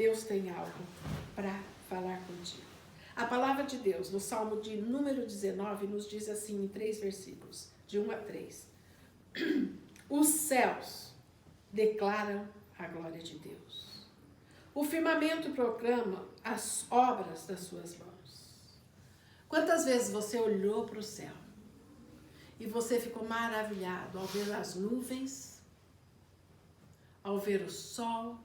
Deus tem algo para falar contigo. A palavra de Deus, no Salmo de número 19, nos diz assim em 3 versículos, de 1 a 3. Os céus declaram a glória de Deus. O firmamento proclama as obras das suas mãos. Quantas vezes você olhou para o céu e você ficou maravilhado ao ver as nuvens, ao ver o sol?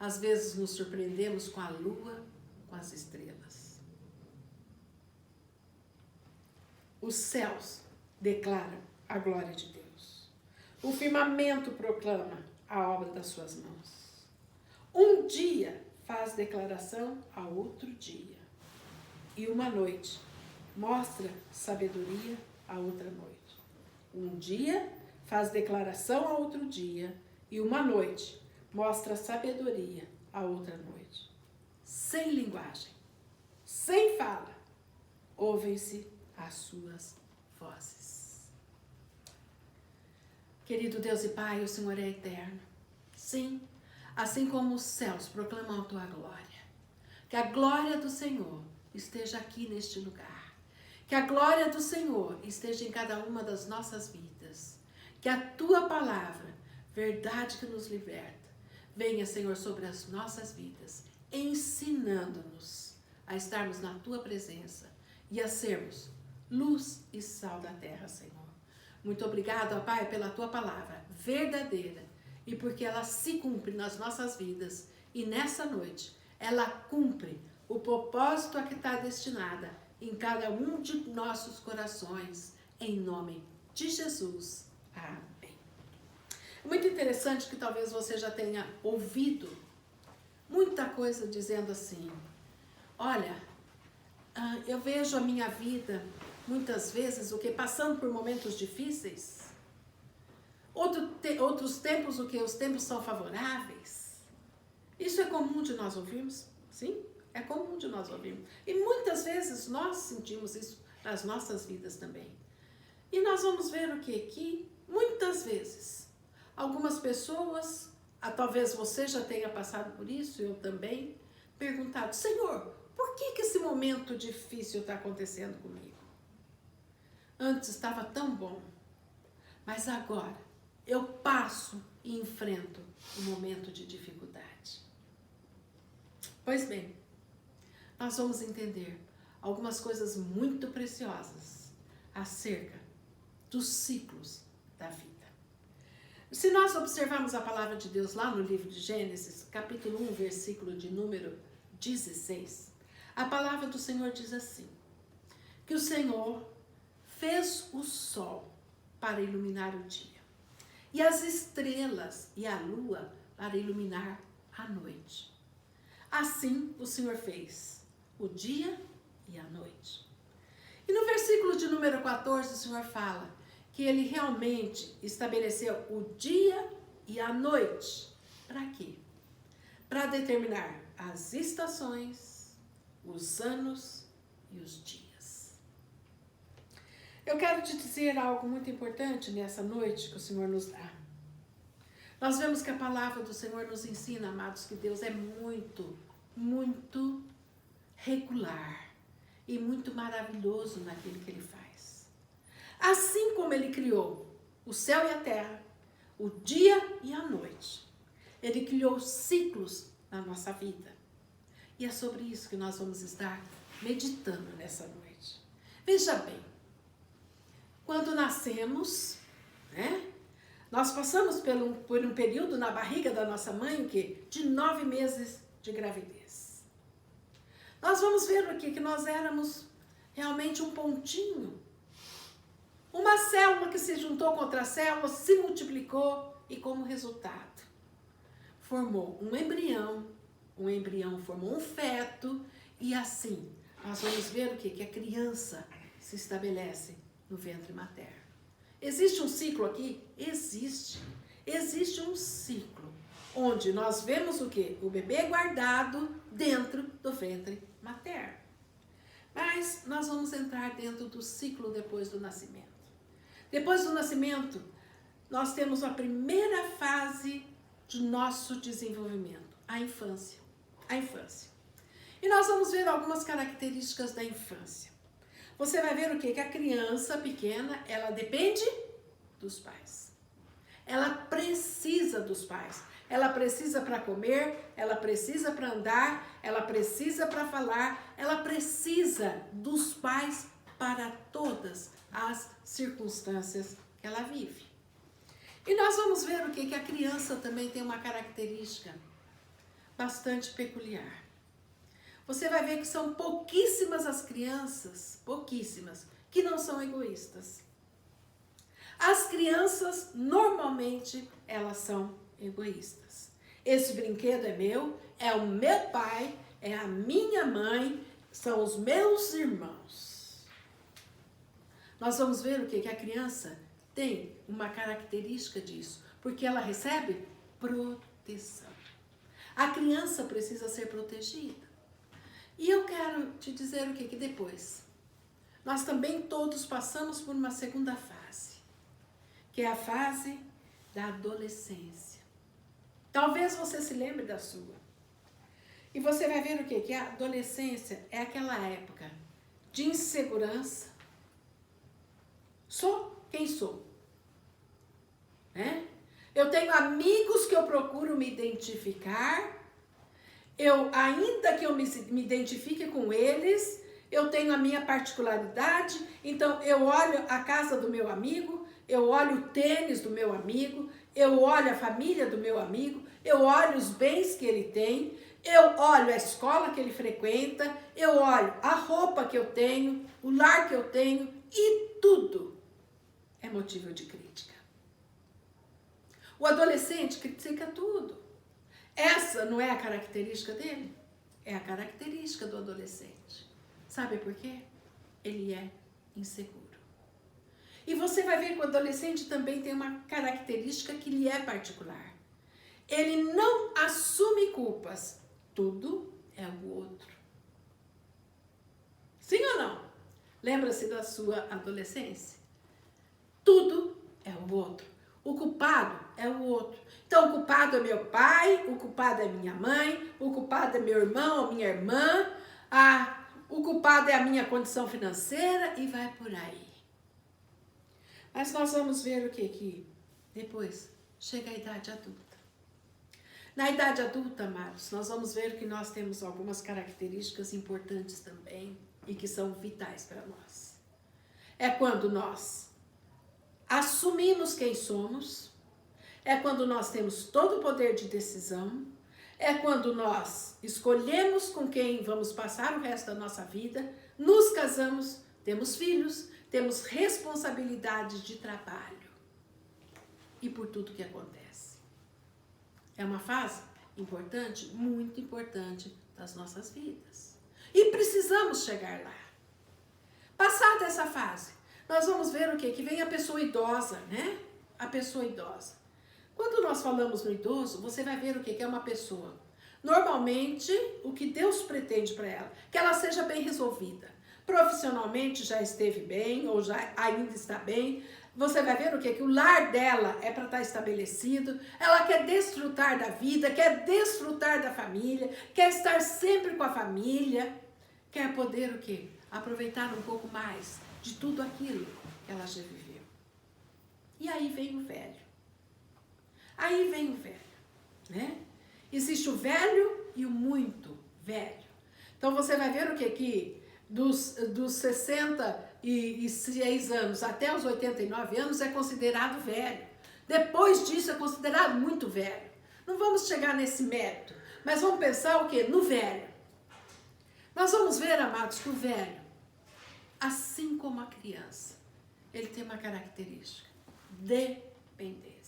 Às vezes nos surpreendemos com a lua, com as estrelas. Os céus declaram a glória de Deus. O firmamento proclama a obra das suas mãos. Um dia faz declaração a outro dia. E uma noite mostra sabedoria a outra noite. Um dia faz declaração a outro dia. E uma noite mostra sabedoria a outra noite. Sem linguagem, sem fala, ouvem-se as suas vozes. Querido Deus e Pai, o Senhor é eterno. Sim, assim como os céus proclamam a tua glória. Que a glória do Senhor esteja aqui neste lugar. Que a glória do Senhor esteja em cada uma das nossas vidas. Que a tua palavra, verdade que nos liberta, venha, Senhor, sobre as nossas vidas, ensinando-nos a estarmos na tua presença e a sermos luz e sal da terra, Senhor. Muito obrigado, ó Pai, pela tua palavra verdadeira e porque ela se cumpre nas nossas vidas e nessa noite ela cumpre o propósito a que está destinada em cada um de nossos corações, em nome de Jesus. Amém. Muito interessante que talvez você já tenha ouvido muita coisa dizendo assim: olha, eu vejo a minha vida muitas vezes o que passando por momentos difíceis, outros tempos o que os tempos são favoráveis. Isso é comum de nós ouvirmos, sim, é comum de nós ouvirmos. E muitas vezes nós sentimos isso nas nossas vidas também. E nós vamos ver o que muitas vezes algumas pessoas, talvez você já tenha passado por isso, eu também, perguntado: Senhor, por que esse momento difícil está acontecendo comigo? Antes estava tão bom, mas agora eu passo e enfrento um momento de dificuldade. Pois bem, nós vamos entender algumas coisas muito preciosas acerca dos ciclos da vida. Se nós observarmos a palavra de Deus lá no livro de Gênesis, capítulo 1, versículo de número 16, a palavra do Senhor diz assim: que o Senhor fez o sol para iluminar o dia, e as estrelas e a lua para iluminar a noite. Assim o Senhor fez o dia e a noite. E no versículo de número 14, o Senhor fala que ele realmente estabeleceu o dia e a noite. Para quê? Para determinar as estações, os anos e os dias. Eu quero te dizer algo muito importante nessa noite que o Senhor nos dá. Nós vemos que a palavra do Senhor nos ensina, amados, que Deus é muito, muito regular e muito maravilhoso naquilo que Ele faz. Assim como Ele criou o céu e a terra, o dia e a noite, Ele criou ciclos na nossa vida. E é sobre isso que nós vamos estar meditando nessa noite. Veja bem, quando nascemos, nós passamos por um período na barriga da nossa mãe de 9 meses de gravidez. Nós vamos ver aqui que nós éramos realmente um pontinho, uma célula que se juntou com outra célula, se multiplicou e como resultado formou um embrião formou um feto e assim nós vamos ver o quê? Que a criança se estabelece no ventre materno. Existe um ciclo aqui? Existe. Existe um ciclo onde nós vemos o quê? O bebê guardado dentro do ventre materno. Mas nós vamos entrar dentro do ciclo depois do nascimento. Depois do nascimento, nós temos a primeira fase de nosso desenvolvimento, a infância. A infância. E nós vamos ver algumas características da infância. Você vai ver o quê? Que a criança pequena, ela depende dos pais. Ela precisa dos pais. Ela precisa para comer, ela precisa para andar, ela precisa para falar, ela precisa dos pais para todas as circunstâncias que ela vive. E nós vamos ver o quê? Que a criança também tem uma característica bastante peculiar. Você vai ver que são pouquíssimas as crianças, pouquíssimas, que não são egoístas. As crianças, normalmente, elas são egoístas. Esse brinquedo é meu, é o meu pai, é a minha mãe, são os meus irmãos. Nós vamos ver o quê? Que a criança tem uma característica disso, porque ela recebe proteção. A criança precisa ser protegida. E eu quero te dizer o quê? Que depois, nós também todos passamos por uma segunda fase, que é a fase da adolescência. Talvez você se lembre da sua. E você vai ver o quê? Que a adolescência é aquela época de insegurança. Sou quem sou. Né? Eu tenho amigos que eu procuro me identificar. Ainda que eu me identifique com eles, eu tenho a minha particularidade. Então, eu olho a casa do meu amigo, eu olho o tênis do meu amigo, eu olho a família do meu amigo, eu olho os bens que ele tem, eu olho a escola que ele frequenta, eu olho a roupa que eu tenho, o lar que eu tenho, e tudo é motivo de crítica. O adolescente critica tudo. Essa não é a característica dele? É a característica do adolescente. Sabe por quê? Ele é inseguro. E você vai ver que o adolescente também tem uma característica que lhe é particular. Ele não assume culpas. Tudo é o outro. Sim ou não? Lembra-se da sua adolescência? Tudo é o outro. O culpado é o outro. Então, o culpado é meu pai, o culpado é minha mãe, o culpado é meu irmão ou minha irmã, o culpado é a minha condição financeira e vai por aí. Mas nós vamos ver o quê? Que depois chega a idade adulta. Na idade adulta, amados, nós vamos ver que nós temos algumas características importantes também e que são vitais para nós. É quando nós assumimos quem somos, é quando nós temos todo o poder de decisão, é quando nós escolhemos com quem vamos passar o resto da nossa vida, nos casamos, temos filhos, temos responsabilidades de trabalho e por tudo que acontece. É uma fase importante, muito importante das nossas vidas. E precisamos chegar lá. Passada essa fase, nós vamos ver o quê? Que vem a pessoa idosa, né? A pessoa idosa. Quando nós falamos no idoso, você vai ver o quê? Que é uma pessoa. Normalmente, o que Deus pretende para ela, que ela seja bem resolvida. Profissionalmente já esteve bem, ou já ainda está bem. Você vai ver o quê? Que o lar dela é para estar estabelecido. Ela quer desfrutar da vida, quer desfrutar da família, quer estar sempre com a família. Quer poder o quê? Aproveitar um pouco mais de tudo aquilo que ela já viveu. E aí vem o velho. Aí vem o velho, né? Existe o velho e o muito velho. Então você vai ver o quê? Que dos 66 anos até os 89 anos é considerado velho. Depois disso é considerado muito velho. Não vamos chegar nesse mérito, mas vamos pensar o quê? No velho. Nós vamos ver, amados, que o velho, assim como a criança, ele tem uma característica: dependência.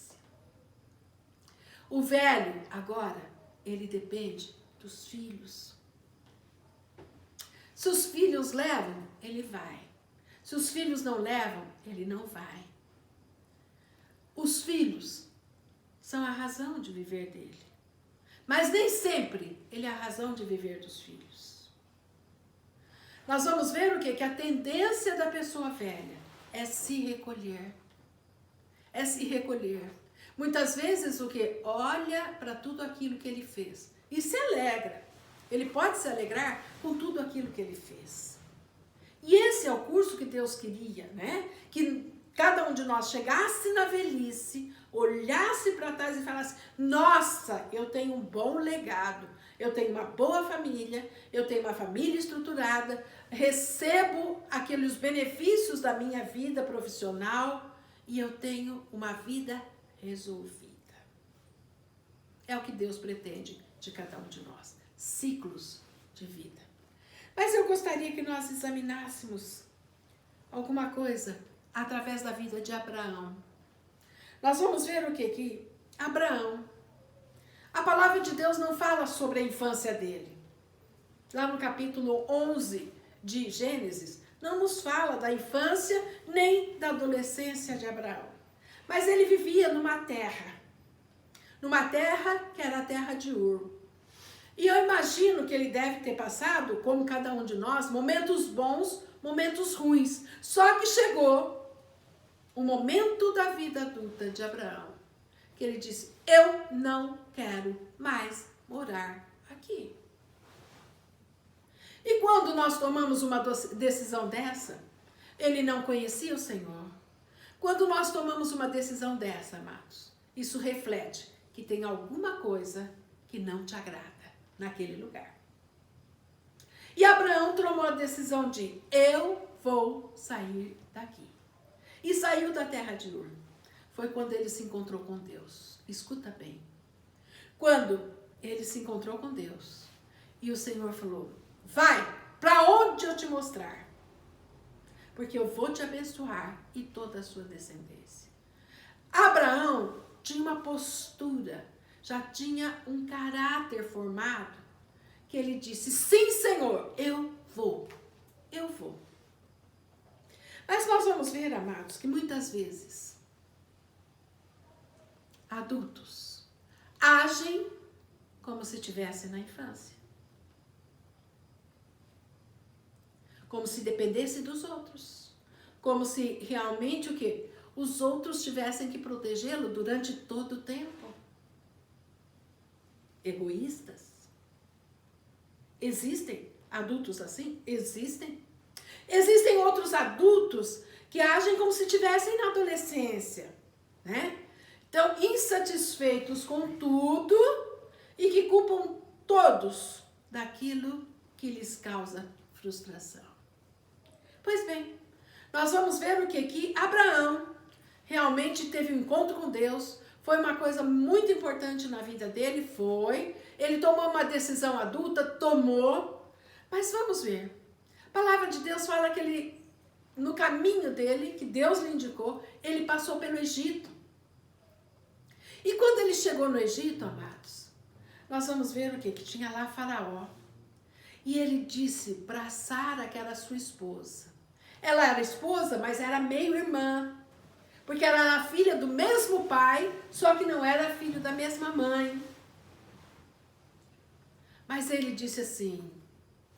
O velho, agora, ele depende dos filhos. Se os filhos levam, ele vai. Se os filhos não levam, ele não vai. Os filhos são a razão de viver dele. Mas nem sempre ele é a razão de viver dos filhos. Nós vamos ver o quê? Que a tendência da pessoa velha é se recolher. É se recolher. Muitas vezes o quê? Olha para tudo aquilo que ele fez e se alegra. Ele pode se alegrar com tudo aquilo que ele fez. E esse é o curso que Deus queria, né? Que cada um de nós chegasse na velhice, olhasse para trás e falasse: nossa, eu tenho um bom legado, eu tenho uma boa família, eu tenho uma família estruturada, recebo aqueles benefícios da minha vida profissional e eu tenho uma vida resolvida. É o que Deus pretende de cada um de nós. Ciclos de vida. Mas eu gostaria que nós examinássemos alguma coisa através da vida de Abraão. Nós vamos ver o quê? Que Abraão, a palavra de Deus não fala sobre a infância dele. Lá no capítulo 11 de Gênesis, não nos fala da infância nem da adolescência de Abraão. Mas ele vivia numa terra que era a terra de Ur. E eu imagino que ele deve ter passado, como cada um de nós, momentos bons, momentos ruins. Só que chegou o momento da vida adulta de Abraão, que ele disse: eu não quero mais morar aqui. E quando nós tomamos uma decisão dessa, ele não conhecia o Senhor. Quando nós tomamos uma decisão dessa, amados, isso reflete que tem alguma coisa que não te agrada naquele lugar. E Abraão tomou a decisão de: eu vou sair daqui. E saiu da terra de Ur. Foi quando ele se encontrou com Deus. Escuta bem. Quando ele se encontrou com Deus e o Senhor falou: vai, para onde eu te mostrar, porque eu vou te abençoar e toda a sua descendência. Abraão tinha uma postura, já tinha um caráter formado, que ele disse: sim, Senhor, eu vou. Mas nós vamos ver, amados, que muitas vezes adultos agem como se estivessem na infância. Como se dependesse dos outros. Como se realmente o quê? Os outros tivessem que protegê-lo durante todo o tempo. Egoístas. Existem adultos assim? Existem. Existem outros adultos que agem como se estivessem na adolescência, né? Então, insatisfeitos com tudo e que culpam todos daquilo que lhes causa frustração. Pois bem, nós vamos ver o que Abraão realmente teve um encontro com Deus. Foi uma coisa muito importante na vida dele, ele tomou uma decisão adulta, mas vamos ver. A palavra de Deus fala que ele, no caminho dele, que Deus lhe indicou, ele passou pelo Egito. E quando ele chegou no Egito, amados, nós vamos ver o quê? Que tinha lá Faraó. E ele disse para Sara, que era sua esposa. Ela era esposa, mas era meio irmã. Porque ela era filha do mesmo pai, só que não era filho da mesma mãe. Mas ele disse assim: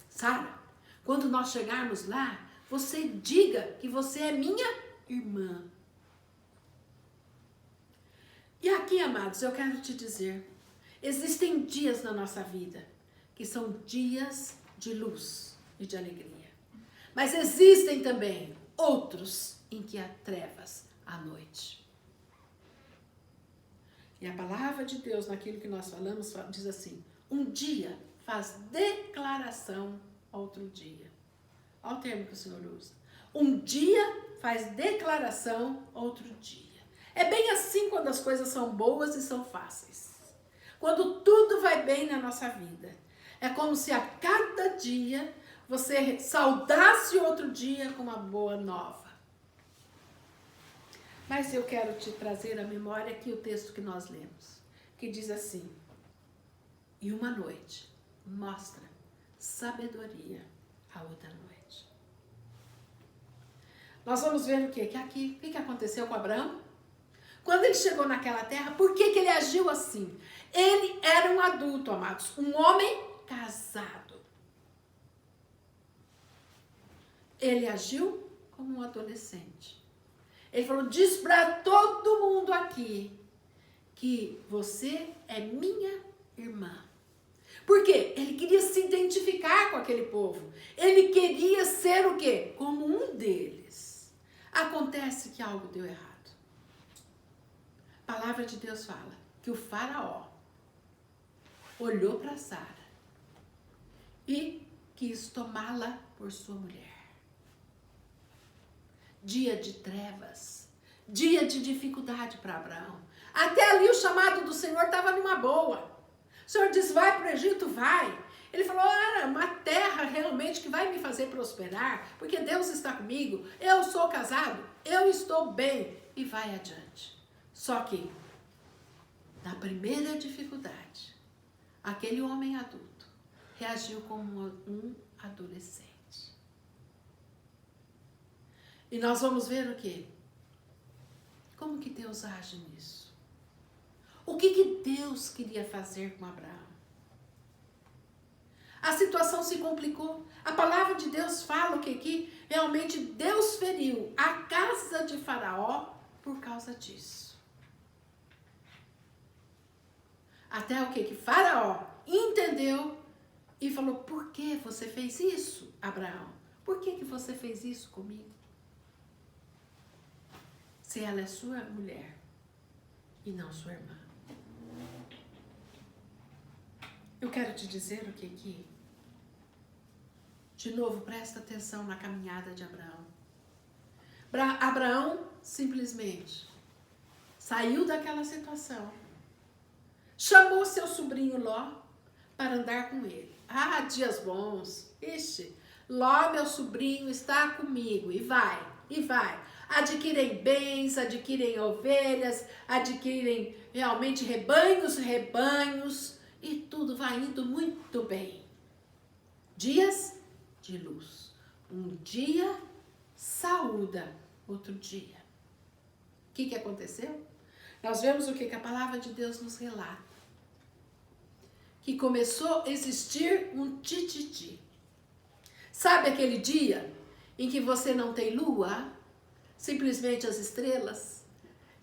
Sara, quando nós chegarmos lá, você diga que você é minha irmã. E aqui, amados, eu quero te dizer, existem dias na nossa vida que são dias de luz e de alegria. Mas existem também outros em que há trevas à noite. E a palavra de Deus, naquilo que nós falamos, diz assim: um dia faz declaração outro dia. Olha o termo que o Senhor usa. Um dia faz declaração outro dia. É bem assim quando as coisas são boas e são fáceis. Quando tudo vai bem na nossa vida. É como se a cada dia você saudasse outro dia com uma boa nova. Mas eu quero te trazer à memória aqui o texto que nós lemos, que diz assim: e uma noite mostra sabedoria a outra noite. Nós vamos ver o quê? Que aqui, o que aconteceu com Abraão? Quando ele chegou naquela terra, por que ele agiu assim? Ele era um adulto, amados, um homem casado. Ele agiu como um adolescente. Ele falou: diz para todo mundo aqui que você é minha irmã. Por quê? Ele queria se identificar com aquele povo. Ele queria ser o quê? Como um deles. Acontece que algo deu errado. A palavra de Deus fala que o faraó olhou para Sara e quis tomá-la por sua mulher. Dia de trevas, dia de dificuldade para Abraão. Até ali o chamado do Senhor estava numa boa. O Senhor disse, vai para o Egito, vai. Ele falou, uma terra realmente que vai me fazer prosperar, porque Deus está comigo, eu sou casado, eu estou bem, e vai adiante. Só que, na primeira dificuldade, aquele homem adulto reagiu como um adolescente. E nós vamos ver o quê? Como que Deus age nisso? O que Deus queria fazer com Abraão? A situação se complicou. A palavra de Deus fala que realmente Deus feriu a casa de Faraó por causa disso. Até o que Faraó entendeu e falou, por que você fez isso, Abraão? Por que você fez isso comigo? Se ela é sua mulher e não sua irmã. Eu quero te dizer o que de novo, presta atenção na caminhada de Abraão. Abraão simplesmente saiu daquela situação, chamou seu sobrinho Ló para andar com ele. Ah, dias bons. Ixi, Ló, meu sobrinho, está comigo. E vai, e vai. Adquirem bens, adquirem ovelhas, adquirem realmente rebanhos, e tudo vai indo muito bem. Dias de luz. Um dia saúda outro dia. O que aconteceu? Nós vemos o que a palavra de Deus nos relata. Que começou a existir um tititi. Sabe aquele dia em que você não tem lua? Simplesmente as estrelas?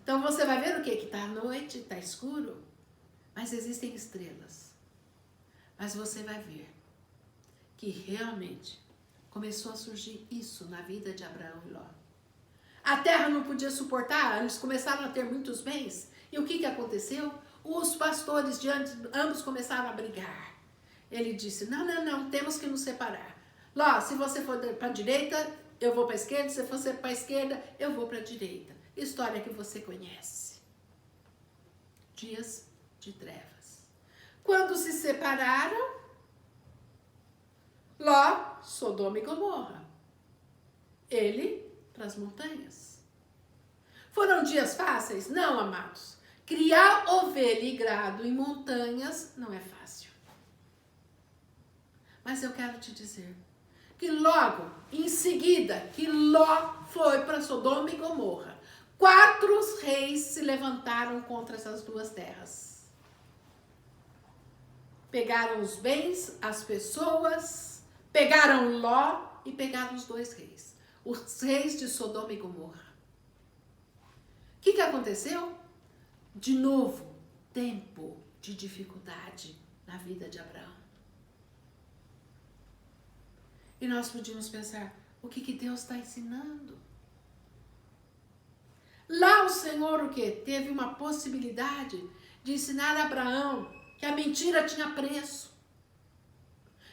Então você vai ver o quê? Que está à noite, está escuro, mas existem estrelas. Mas você vai ver que realmente começou a surgir isso na vida de Abraão e Ló. A terra não podia suportar, eles começaram a ter muitos bens. E o que aconteceu? Os pastores de ambos começaram a brigar. Ele disse, não, temos que nos separar. Ló, se você for para a direita, eu vou para a esquerda. Se você para a esquerda, eu vou para a direita. História que você conhece. Dias de trevas. Quando se separaram, Ló, Sodoma e Gomorra. Ele para as montanhas. Foram dias fáceis? Não, amados. Criar ovelha e gado em montanhas não é fácil. Mas eu quero te dizer que logo em seguida que Ló foi para Sodoma e Gomorra, 4 reis se levantaram contra essas duas terras. Pegaram os bens, as pessoas, pegaram Ló e pegaram os 2 reis. Os reis de Sodoma e Gomorra. O que aconteceu? De novo, tempo de dificuldade na vida de Abraão. E nós podíamos pensar, o que Deus está ensinando? Lá o Senhor, teve uma possibilidade de ensinar a Abraão que a mentira tinha preço.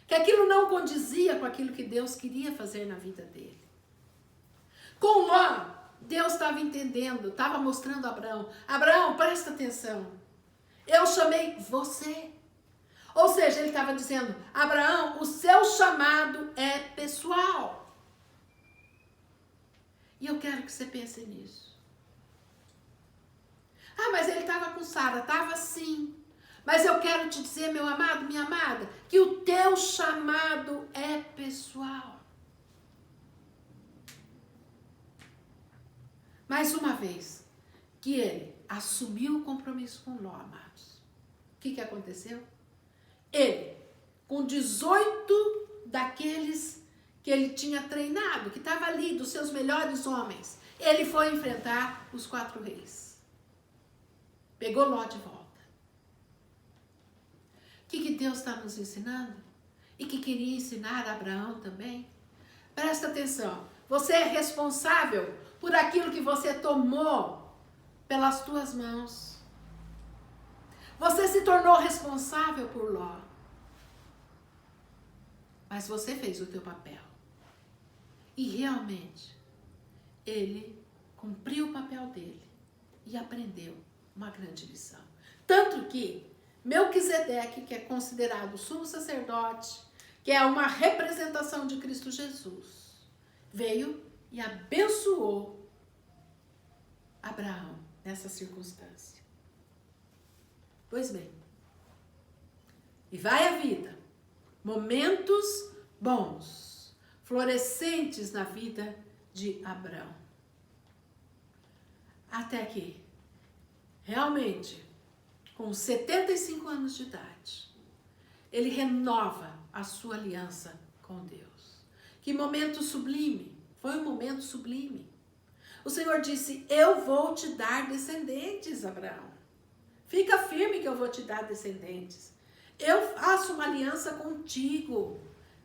Que aquilo não condizia com aquilo que Deus queria fazer na vida dele. Com Ló, Deus estava entendendo, estava mostrando a Abraão. Abraão, presta atenção. Eu chamei você. Ou seja, ele estava dizendo, Abraão, o seu chamado é pessoal. E eu quero que você pense nisso. Ah, mas ele estava com Sara. Estava sim. Mas eu quero te dizer, meu amado, minha amada, que o teu chamado é pessoal. Mais uma vez, que ele assumiu o compromisso com Ló, amados. O que aconteceu? Ele, com 18 daqueles que ele tinha treinado, que estava ali, dos seus melhores homens, ele foi enfrentar os 4 reis. Pegou Ló de volta. que Deus está nos ensinando? E que queria ensinar a Abraão também? Presta atenção. Você é responsável por aquilo que você tomou pelas tuas mãos. Você se tornou responsável por Ló. Mas você fez o teu papel. E realmente, ele cumpriu o papel dele e aprendeu uma grande lição. Tanto que Melquisedeque, que é considerado sumo sacerdote, que é uma representação de Cristo Jesus, veio e abençoou Abraão nessa circunstância. Pois bem, e vai a vida, momentos bons, florescentes na vida de Abraão. Até que, realmente, com 75 anos de idade, ele renova a sua aliança com Deus. Que momento sublime! Foi um momento sublime. O Senhor disse: eu vou te dar descendentes, Abraão. Fica firme que eu vou te dar descendentes. Eu faço uma aliança contigo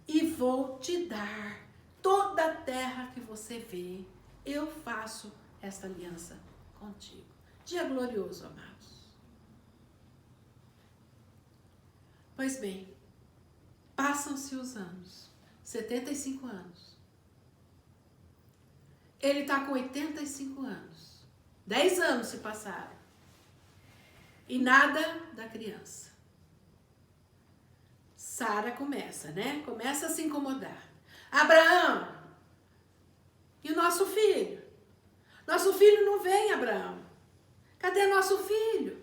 e vou te dar toda a terra que você vê. Eu faço essa aliança contigo. Dia glorioso, amados. Pois bem, passam-se os anos, 75 anos. Ele está com 85 anos. 10 anos se passaram. E nada da criança. Sara começa, né? Começa a se incomodar. Abraão, e o nosso filho? Nosso filho não vem, Abraão. Cadê nosso filho?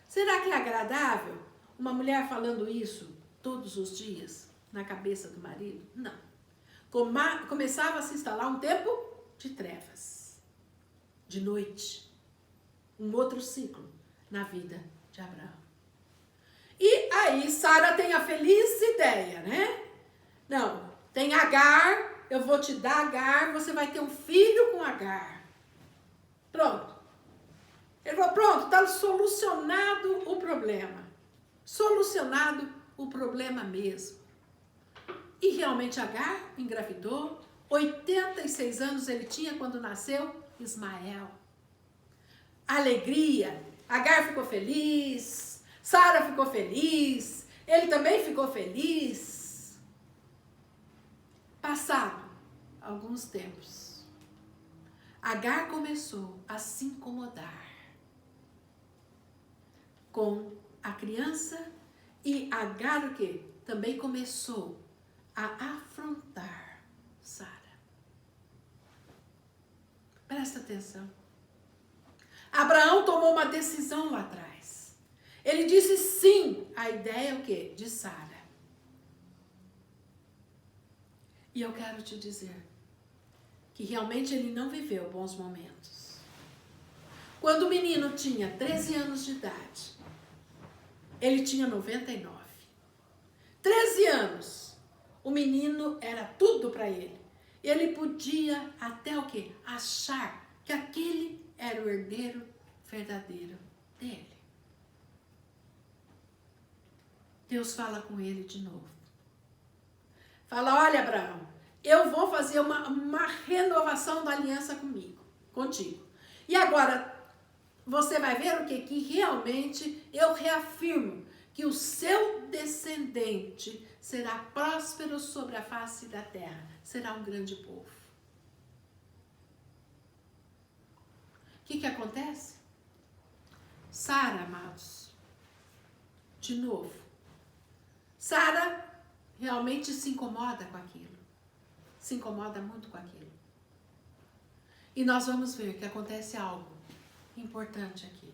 Será que é agradável uma mulher falando isso todos os dias na cabeça do marido? Não. Começava a se instalar um tempo de trevas, de noite. Um outro ciclo na vida de Abraão. E aí Sara tem a feliz ideia, né? Não, tem Agar, eu vou te dar Agar, você vai ter um filho com Agar. Pronto. Ele falou, pronto, está solucionado o problema. Solucionado o problema mesmo. E realmente Agar engravidou. 86 anos ele tinha quando nasceu Ismael. Alegria. Agar ficou feliz. Sara ficou feliz. Ele também ficou feliz. Passado alguns tempos, Agar começou a se incomodar com a criança e Agar o quê? Também começou a afrontar Sara. Presta atenção. Abraão tomou uma decisão lá atrás. Ele disse sim à ideia o quê? De Sara. E eu quero te dizer que realmente ele não viveu bons momentos. Quando o menino tinha 13 anos de idade, ele tinha 99. 13 anos. O menino era tudo para ele. Ele podia até o quê? Achar que aquele era o herdeiro verdadeiro dele. Deus fala com ele de novo. Fala, olha, Abraão, eu vou fazer uma renovação da aliança contigo. E agora, você vai ver o quê? Que realmente eu reafirmo que o seu descendente será próspero sobre a face da terra. Será um grande povo. O que acontece? Sara, amados, de novo. Sara realmente se incomoda com aquilo. Se incomoda muito com aquilo. E nós vamos ver que acontece algo importante aqui.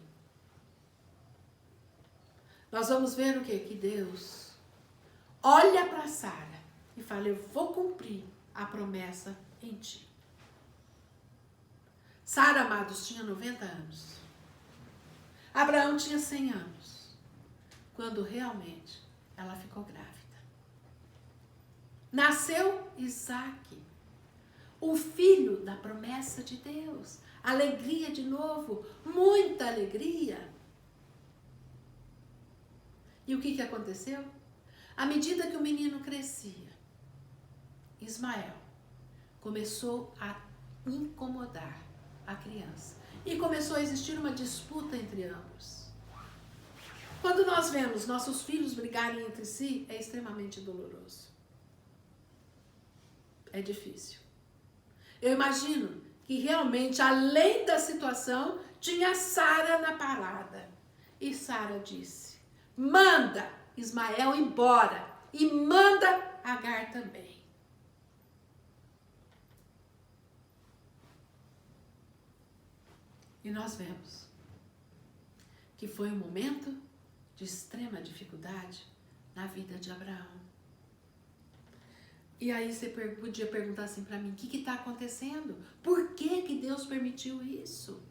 Nós vamos ver o quê? Que Deus olha para Sara e fala, eu vou cumprir a promessa em ti. Sara, amados, tinha 90 anos. Abraão tinha 100 anos. Quando realmente ela ficou grávida. Nasceu Isaac, o filho da promessa de Deus. Alegria de novo, muita alegria. E o que aconteceu? À medida que o menino crescia, Ismael começou a incomodar a criança. E começou a existir uma disputa entre ambos. Quando nós vemos nossos filhos brigarem entre si, é extremamente doloroso. É difícil. Eu imagino que realmente, além da situação, tinha Sara na parada. E Sara disse: manda Ismael embora e manda Agar também. E nós vemos que foi um momento de extrema dificuldade na vida de Abraão. E aí você podia perguntar assim para mim: o que está acontecendo? Por que Deus permitiu isso?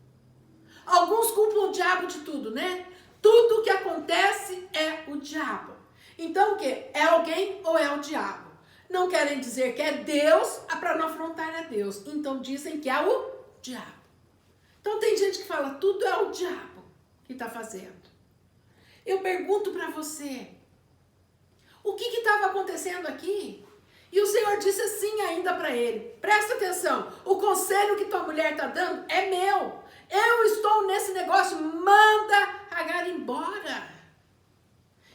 Alguns culpam o diabo de tudo, né? Tudo que acontece é o diabo. Então o quê? É alguém ou é o diabo? Não querem dizer que é Deus para não afrontar a Deus. Então dizem que é o diabo. Então tem gente que fala: tudo é o diabo que está fazendo. Eu pergunto para você: o que estava acontecendo aqui? E o Senhor disse assim ainda para ele: presta atenção, o conselho que tua mulher está dando é meu. Eu estou nesse negócio, manda Agar embora.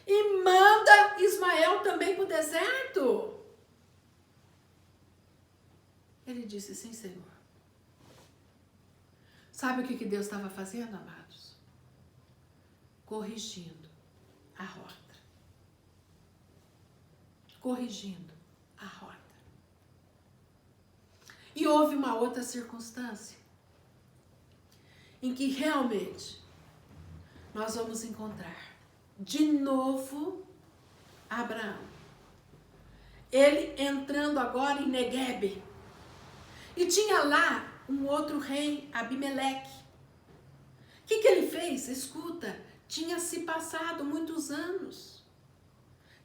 E manda Ismael também para o deserto. Ele disse: sim, Senhor. Sabe o que Deus estava fazendo, amados? Corrigindo a rota. Corrigindo a rota. E houve uma outra circunstância em que realmente nós vamos encontrar de novo Abraão. Ele entrando agora em Neguebe. E tinha lá um outro rei, Abimeleque. O que ele fez? Escuta, tinha se passado muitos anos.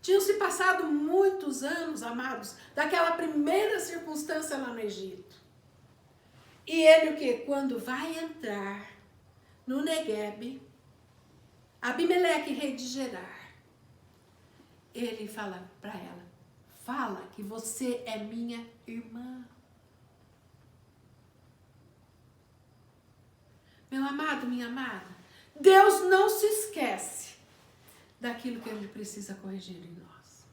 Tinham se passado muitos anos, amados, daquela primeira circunstância lá no Egito. E ele o quê? Quando vai entrar no Neguebe, Abimeleque, rei de Gerar, ele fala para ela: fala que você é minha irmã. Meu amado, minha amada, Deus não se esquece daquilo que Ele precisa corrigir em nós.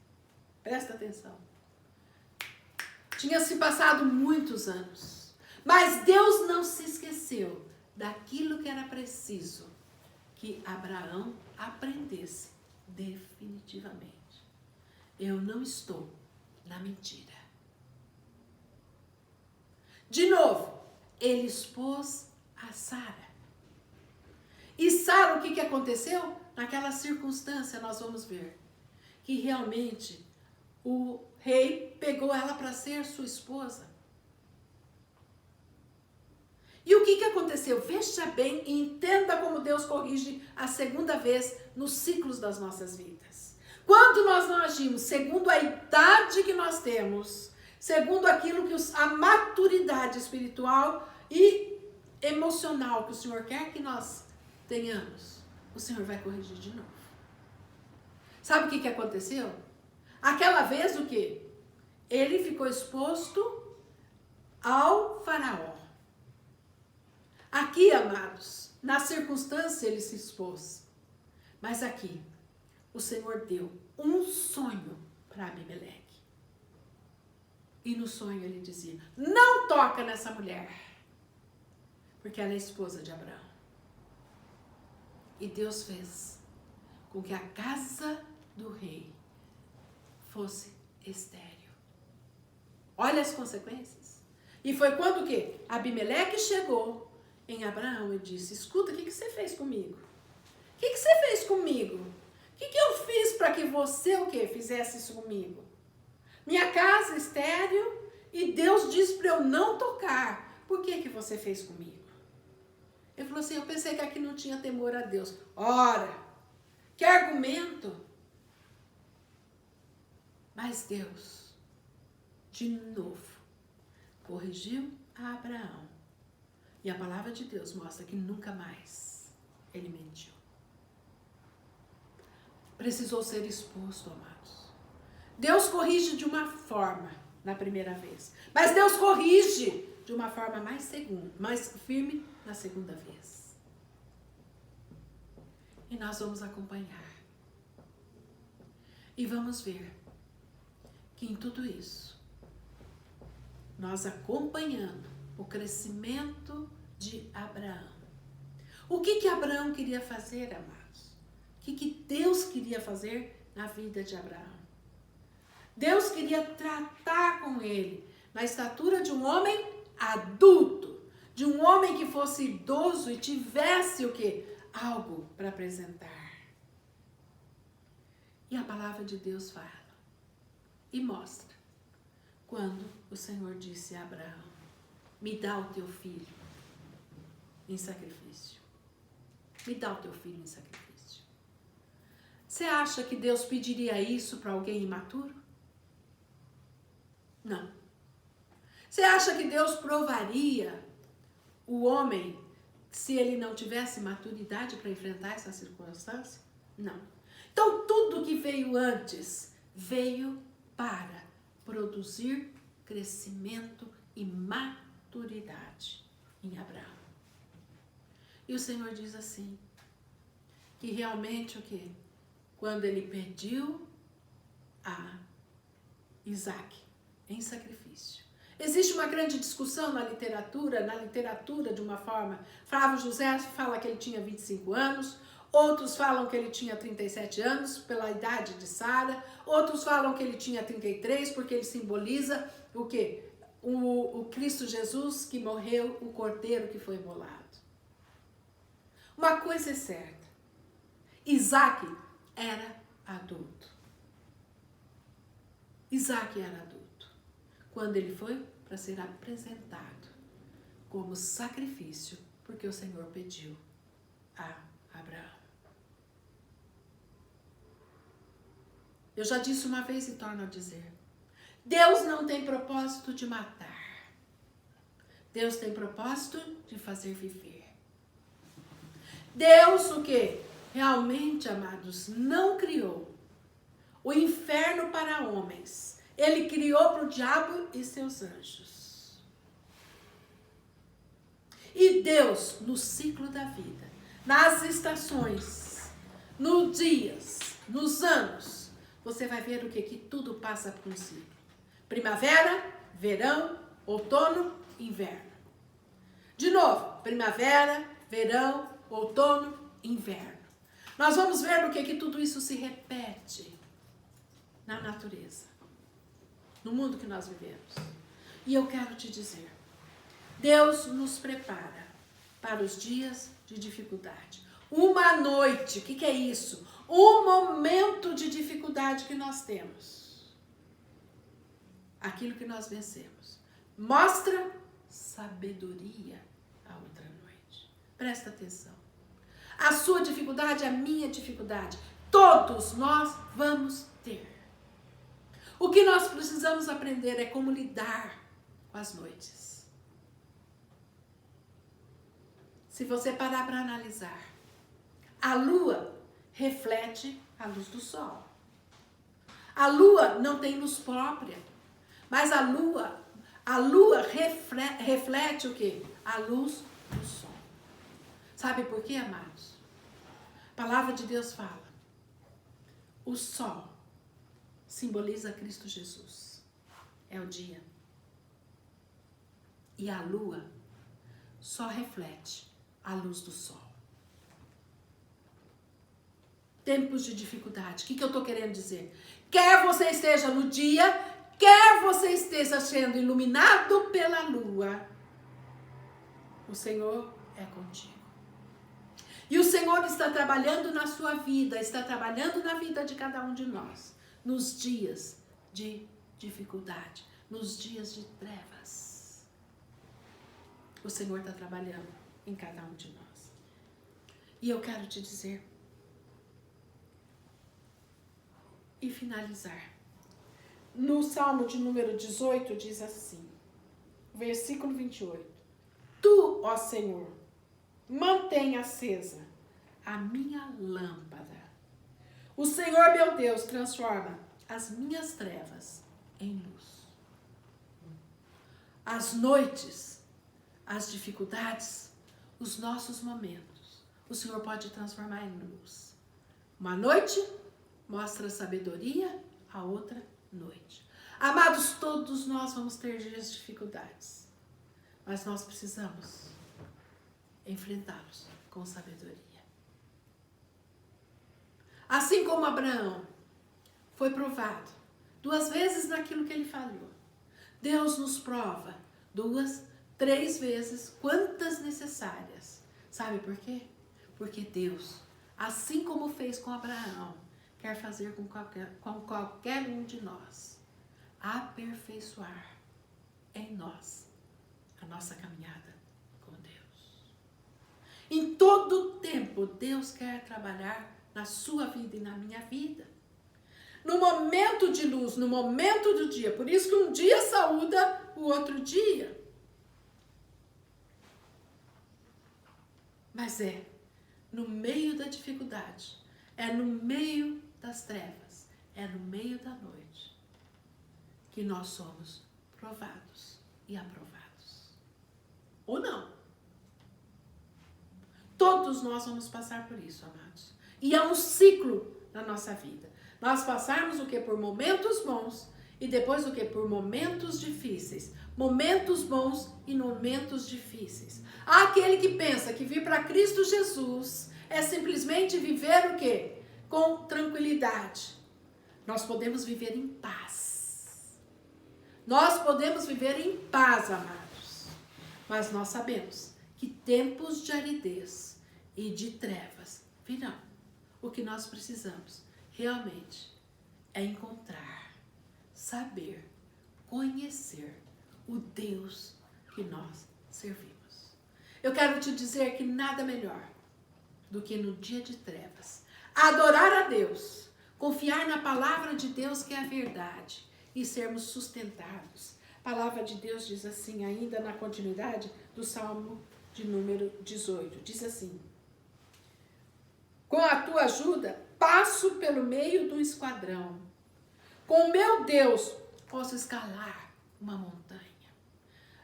Presta atenção. Tinha se passado muitos anos, mas Deus não se esqueceu daquilo que era preciso que Abraão aprendesse definitivamente. Eu não estou na mentira. De novo, ele expôs a Sara. E Sara, o que aconteceu? Naquela circunstância, nós vamos ver que realmente o rei pegou ela para ser sua esposa. E o que aconteceu? Veja bem e entenda como Deus corrige a segunda vez nos ciclos das nossas vidas. Quando nós não agimos segundo a idade que nós temos, segundo aquilo que a maturidade espiritual e emocional que o Senhor quer que nós tenhamos, o Senhor vai corrigir de novo. Sabe o que aconteceu? Aquela vez o quê? Ele ficou exposto ao faraó. Aqui, amados, na circunstância ele se expôs. Mas aqui, o Senhor deu um sonho para Abimeleque. E no sonho ele dizia: não toca nessa mulher, porque ela é esposa de Abraão. E Deus fez com que a casa do rei fosse estéril. Olha as consequências. E foi quando o quê? Abimeleque chegou em Abraão e disse: escuta, o que você fez comigo? O que você fez comigo? O que eu fiz para que você o quê? Fizesse isso comigo? Minha casa estéril e Deus disse para eu não tocar. Por que você fez comigo? Ele falou assim: eu pensei que aqui não tinha temor a Deus. Ora, que argumento! Mas Deus, de novo, corrigiu a Abraão. E a palavra de Deus mostra que nunca mais ele mentiu. precisou ser exposto, amados. Deus corrige de uma forma na primeira vez, mas Deus corrige de uma forma mais firme na segunda vez. E nós vamos acompanhar. E vamos ver que em tudo isso, nós acompanhando o crescimento de Abraão. O que Abraão queria fazer, amados? O que Deus queria fazer na vida de Abraão? Deus queria tratar com ele na estatura de um homem adulto, de um homem que fosse idoso e tivesse o quê? Algo para apresentar. E a palavra de Deus fala e mostra quando o Senhor disse a Abraão: me dá o teu filho em sacrifício. Me dá o teu filho em sacrifício. Você acha que Deus pediria isso para alguém imaturo? Não. Você acha que Deus provaria o homem se ele não tivesse maturidade para enfrentar essa circunstância? Não. Então, tudo que veio antes veio para produzir crescimento e maturidade em Abraão. E o Senhor diz assim, que realmente o quê? Quando ele pediu a Isaac em sacrifício. Existe uma grande discussão na literatura de uma forma. Flávio José fala que ele tinha 25 anos, outros falam que ele tinha 37 anos, pela idade de Sara, outros falam que ele tinha 33, porque ele simboliza o quê? O Cristo Jesus que morreu, o cordeiro que foi imolado. Uma coisa é certa, Isaac era adulto. Isaac era adulto quando ele foi para ser apresentado como sacrifício, porque o Senhor pediu a Abraão. Eu já disse uma vez e torno a dizer, Deus não tem propósito de matar. Deus tem propósito de fazer viver. Deus o quê? Realmente, amados, não criou o inferno para homens. Ele criou para o diabo e seus anjos. E Deus, no ciclo da vida, nas estações, nos dias, nos anos, você vai ver o quê? Que tudo passa por um ciclo. Primavera, verão, outono, inverno. De novo, primavera, verão, outono, inverno. Nós vamos ver o que tudo isso se repete na natureza, no mundo que nós vivemos. E eu quero te dizer, Deus nos prepara para os dias de dificuldade. Uma noite, o que é isso? Um momento de dificuldade que nós temos. Aquilo que nós vencemos. Mostra sabedoria a outra noite. Presta atenção. A sua dificuldade, a minha dificuldade, todos nós vamos ter. O que nós precisamos aprender é como lidar com as noites. Se você parar para analisar, a lua reflete a luz do sol. A lua não tem luz própria, mas a lua reflete o quê? A luz do sol. Sabe por quê, amados? A palavra de Deus fala, o sol simboliza Cristo Jesus. É o dia. E a lua só reflete a luz do sol. Tempos de dificuldade. O que eu estou querendo dizer? Quer você esteja no dia, quer você esteja sendo iluminado pela lua, o Senhor é contigo. E o Senhor está trabalhando na sua vida, está trabalhando na vida de cada um de nós, nos dias de dificuldade, nos dias de trevas. O Senhor está trabalhando em cada um de nós. E eu quero te dizer, e finalizar. No Salmo de número 18 diz assim, versículo 28. Tu, ó Senhor, mantém acesa a minha lâmpada. O Senhor, meu Deus, transforma as minhas trevas em luz. As noites, as dificuldades, os nossos momentos, o Senhor pode transformar em luz. Uma noite mostra sabedoria, a outra noite. Amados, todos nós vamos ter dias de dificuldades, mas nós precisamos enfrentá-los com sabedoria. Assim como Abraão foi provado 2 vezes naquilo que ele falhou, Deus nos prova 2, 3 vezes, quantas necessárias. Sabe por quê? Porque Deus, assim como fez com Abraão, quer fazer com qualquer um de nós, aperfeiçoar em nós a nossa caminhada com Deus. Em todo tempo, Deus quer trabalhar na sua vida e na minha vida. No momento de luz, no momento do dia. Por isso que um dia saúda o outro dia. Mas é no meio da dificuldade, é no meio das trevas, é no meio da noite que nós somos provados e aprovados. Ou não. Todos nós vamos passar por isso, amados. E é um ciclo na nossa vida. Nós passarmos o que? Por momentos bons e depois o que? Por momentos difíceis. Momentos bons e momentos difíceis. Há aquele que pensa que vir para Cristo Jesus é simplesmente viver o quê? Com tranquilidade. Nós podemos viver em paz. Nós podemos viver em paz, amados. Mas nós sabemos que tempos de aridez e de trevas virão. O que nós precisamos realmente é encontrar, saber, conhecer o Deus que nós servimos. Eu quero te dizer que nada melhor do que no dia de trevas adorar a Deus, confiar na palavra de Deus que é a verdade e sermos sustentados. A palavra de Deus diz assim, ainda na continuidade do Salmo de número 18, diz assim: com a tua ajuda, passo pelo meio do esquadrão. Com o meu Deus, posso escalar uma montanha.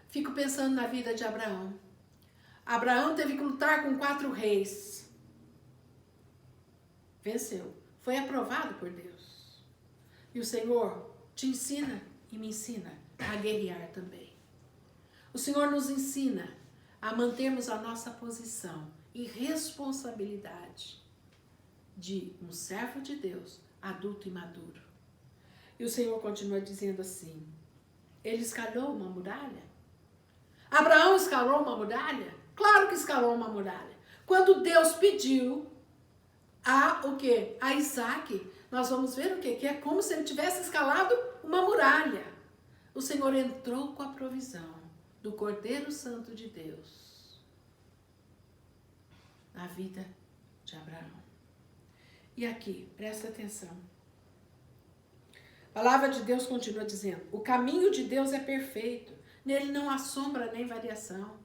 Fico pensando na vida de Abraão. Abraão teve que lutar com 4 reis. Venceu. Foi aprovado por Deus. E o Senhor te ensina e me ensina a guerrear também. O Senhor nos ensina a mantermos a nossa posição e responsabilidade de um servo de Deus, adulto e maduro. E o Senhor continua dizendo assim, ele escalou uma muralha? Abraão escalou uma muralha? Claro que escalou uma muralha. Quando Deus pediu o quê? A Isaac, nós vamos ver o quê? Que é como se ele tivesse escalado uma muralha. O Senhor entrou com a provisão do Cordeiro Santo de Deus na vida de Abraão. E aqui, presta atenção. A palavra de Deus continua dizendo, o caminho de Deus é perfeito, nele não há sombra nem variação.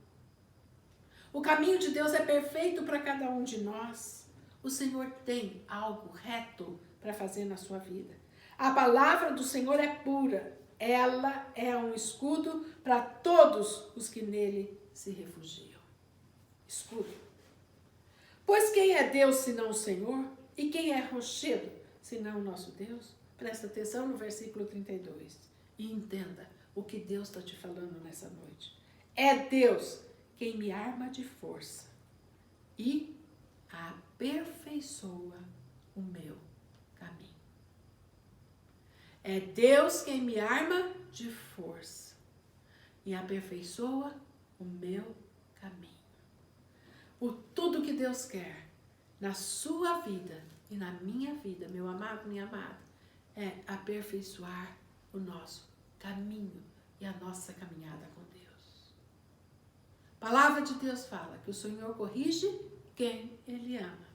O caminho de Deus é perfeito para cada um de nós. O Senhor tem algo reto para fazer na sua vida. A palavra do Senhor é pura, ela é um escudo para todos os que nele se refugiam. Escudo. Pois quem é Deus senão o Senhor? E quem é rochedo senão o nosso Deus? Presta atenção no versículo 32 e entenda o que Deus está te falando nessa noite. É Deus quem me arma de força e aperfeiçoa o meu caminho. É Deus quem me arma de força e aperfeiçoa o meu caminho. Por tudo que Deus quer na sua vida e na minha vida, meu amado, minha amada, é aperfeiçoar o nosso caminho e a nossa caminhada com Deus. A palavra de Deus fala que o Senhor corrige quem Ele ama.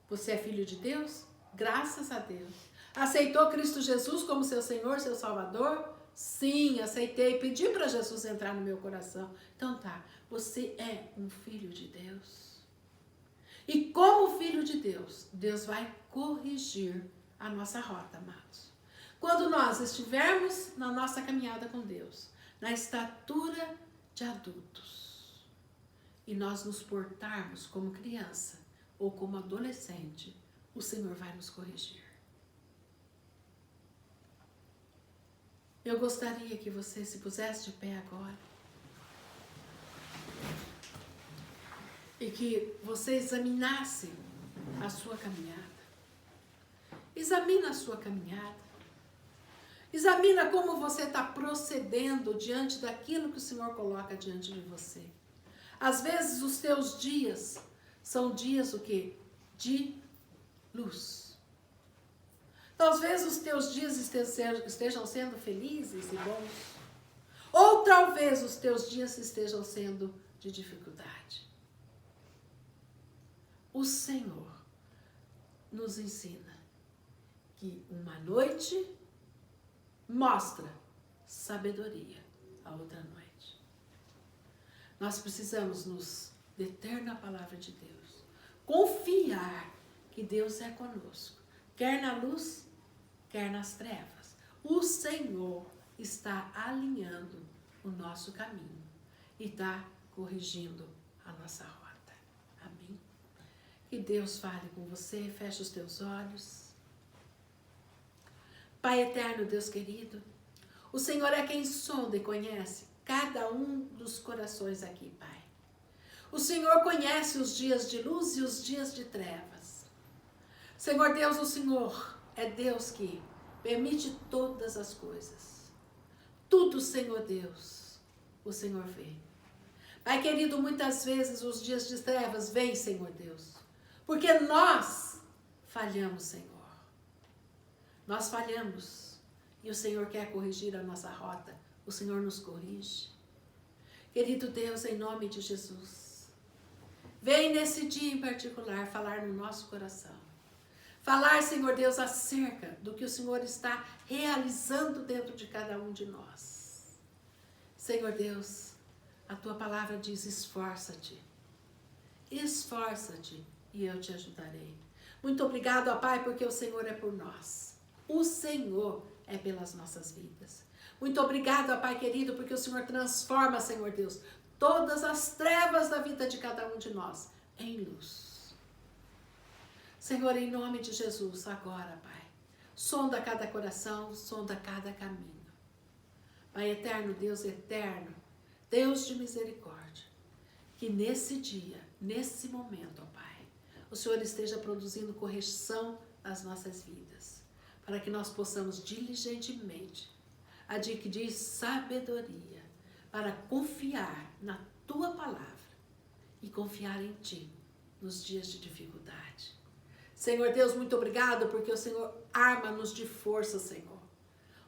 Você é filho de Deus? Graças a Deus. Aceitou Cristo Jesus como seu Senhor, seu Salvador? Sim, aceitei. Pedi para Jesus entrar no meu coração. Então tá, você é um filho de Deus. E como filho de Deus, Deus vai corrigir a nossa rota, amados. Quando nós estivermos na nossa caminhada com Deus, na estatura de adultos, e nós nos portarmos como criança ou como adolescente, o Senhor vai nos corrigir. Eu gostaria que você se pusesse de pé agora e que você examinasse a sua caminhada. Examina a sua caminhada. Examina como você está procedendo diante daquilo que o Senhor coloca diante de você. Às vezes os teus dias são dias o quê? De luz. Então, às vezes os teus dias estejam sendo felizes e bons. Ou talvez os teus dias estejam sendo de dificuldade. O Senhor nos ensina que uma noite mostra sabedoria a outra noite. Nós precisamos nos deter na palavra de Deus. Confiar que Deus é conosco. Quer na luz, quer nas trevas. O Senhor está alinhando o nosso caminho e está corrigindo a nossa rota. Amém? Que Deus fale com você. Feche os teus olhos. Pai eterno, Deus querido, o Senhor é quem sonda e conhece cada um dos corações aqui, Pai. O Senhor conhece os dias de luz e os dias de trevas. Senhor Deus, o Senhor é Deus que permite todas as coisas. Tudo, Senhor Deus, o Senhor vê. Pai querido, muitas vezes os dias de trevas vêm, Senhor Deus, porque nós falhamos, Senhor. Nós falhamos e o Senhor quer corrigir a nossa rota. O Senhor nos corrige. Querido Deus, em nome de Jesus, vem nesse dia em particular falar no nosso coração. Falar, Senhor Deus, acerca do que o Senhor está realizando dentro de cada um de nós. Senhor Deus, a tua palavra diz: esforça-te. Esforça-te e eu te ajudarei. Muito obrigado, ó Pai, porque o Senhor é por nós. O Senhor é pelas nossas vidas. Muito obrigado, ó Pai querido, porque o Senhor transforma, Senhor Deus, todas as trevas da vida de cada um de nós em luz. Senhor, em nome de Jesus, agora, Pai, sonda cada coração, sonda cada caminho. Pai eterno, Deus eterno, Deus de misericórdia, que nesse dia, nesse momento, ó Pai, o Senhor esteja produzindo correção nas nossas vidas, para que nós possamos diligentemente adquirir sabedoria para confiar na tua palavra e confiar em ti nos dias de dificuldade. Senhor Deus, muito obrigado, porque o Senhor arma-nos de força, Senhor.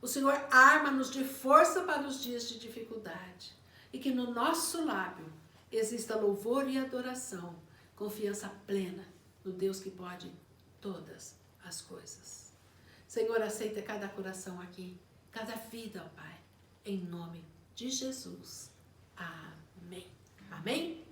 O Senhor arma-nos de força para os dias de dificuldade. E que no nosso lábio exista louvor e adoração, confiança plena no Deus que pode todas as coisas. Senhor, aceita cada coração aqui, cada vida, ó Pai, em nome de Jesus. Amém. Amém?